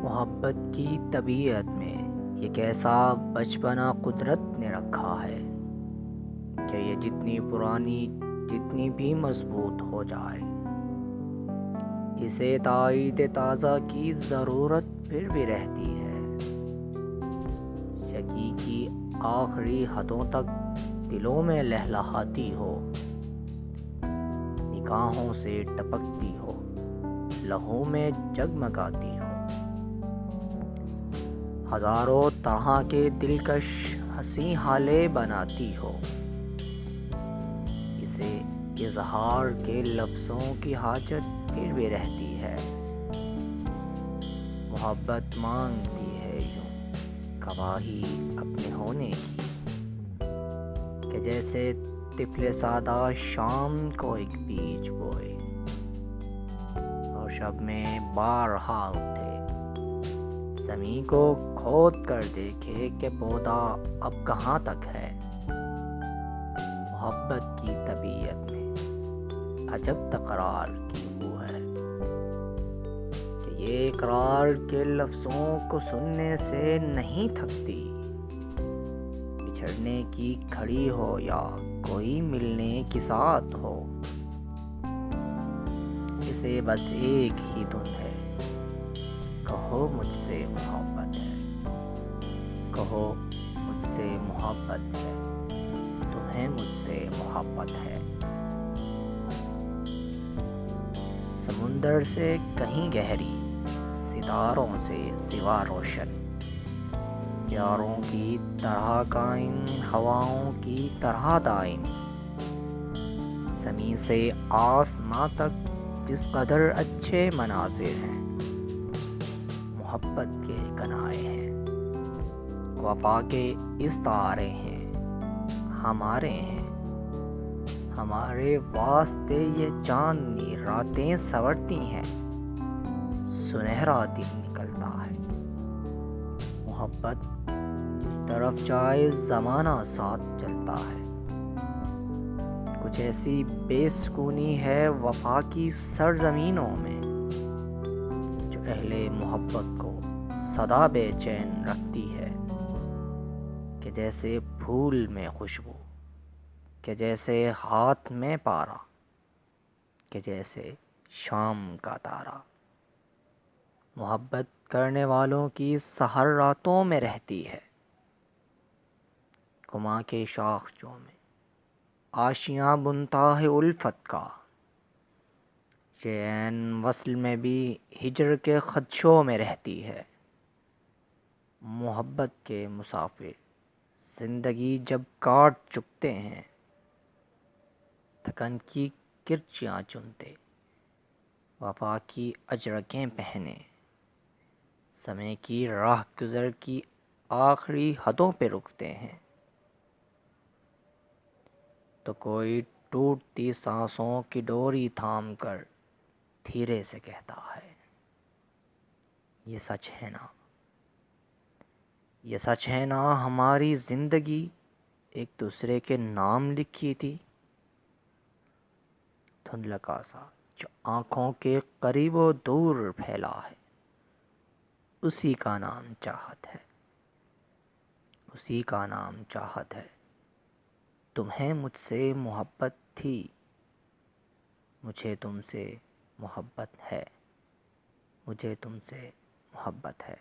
محبت کی طبیعت میں ایک ایسا بچپنا قدرت نے رکھا ہے کہ یہ جتنی پرانی جتنی بھی مضبوط ہو جائے اسے تائید تازہ کی ضرورت پھر بھی رہتی ہے۔ شکی کی آخری حدوں تک دلوں میں لہلہاتی ہو، نگاہوں سے ٹپکتی ہو، لہو میں جگمگاتی ہو، ہزاروں طرح کے دلکش ہنسی حالے بناتی ہو۔ اسے اظہار کے لفظوں کی حاجت پھر بھی رہتی ہے۔ محبت مانگتی ہے یوں گواہی اپنے ہونے کی، کہ جیسے طفل سادہ شام کو ایک بیج بوئے اور شب میں بارہا اٹھے، زمین کو کھود کر دیکھے کہ پودا اب کہاں تک ہے۔ محبت کی طبیعت میں عجب تکرار کی بو ہے کہ یہ اقرار کے لفظوں کو سننے سے نہیں تھکتی، بچھڑنے کی کھڑی ہو یا کوئی ملنے کی ساتھ ہو۔ اسے بس ایک ہی دھن ہے، کہو مجھ سے محبت ہے، کہو مجھ سے محبت ہے، تمہیں مجھ سے محبت ہے۔ سمندر سے کہیں گہری، ستاروں سے سوا روشن، پیاروں کی طرح قائم، ہواؤں کی طرح دائم، زمین سے آسماں تک جس قدر اچھے مناظر ہیں، محبت کے کنائے ہیں، وفا کے استعارے ہیں، ہمارے ہیں۔ ہمارے واسطے یہ چاندنی راتیں سنورتی ہیں، سنہرا دن نکلتا ہے۔ محبت جس طرف جائے زمانہ ساتھ چلتا ہے۔ کچھ ایسی بے سکونی ہے وفا کی سرزمینوں میں، جو اہل محبت کو سدا بے چین رکھتی ہے، کہ جیسے پھول میں خوشبو، کہ جیسے ہاتھ میں پارا، کہ جیسے شام کا تارا۔ محبت کرنے والوں کی سحر راتوں میں رہتی ہے، کما کے شاخچوں میں آشیاں بنتا ہے الفت کا، چین وصل میں بھی ہجر کے خدشوں میں رہتی ہے۔ محبت کے مسافر زندگی جب کاٹ چکتے ہیں، تھکن کی کرچیاں چنتے، وفا کی اجرکیں پہنے، سمے کی راہ گزر کی آخری حدوں پہ رکتے ہیں، تو کوئی ٹوٹتی سانسوں کی ڈوری تھام کر دھیرے سے کہتا ہے، یہ سچ ہے نا، یہ سچ ہے نا ہماری زندگی ایک دوسرے کے نام لکھی تھی۔ دھندلکا سا جو آنکھوں کے قریب و دور پھیلا ہے، اسی کا نام چاہت ہے، اسی کا نام چاہت ہے۔ تمہیں مجھ سے محبت تھی، مجھے تم سے محبت ہے، مجھے تم سے محبت ہے۔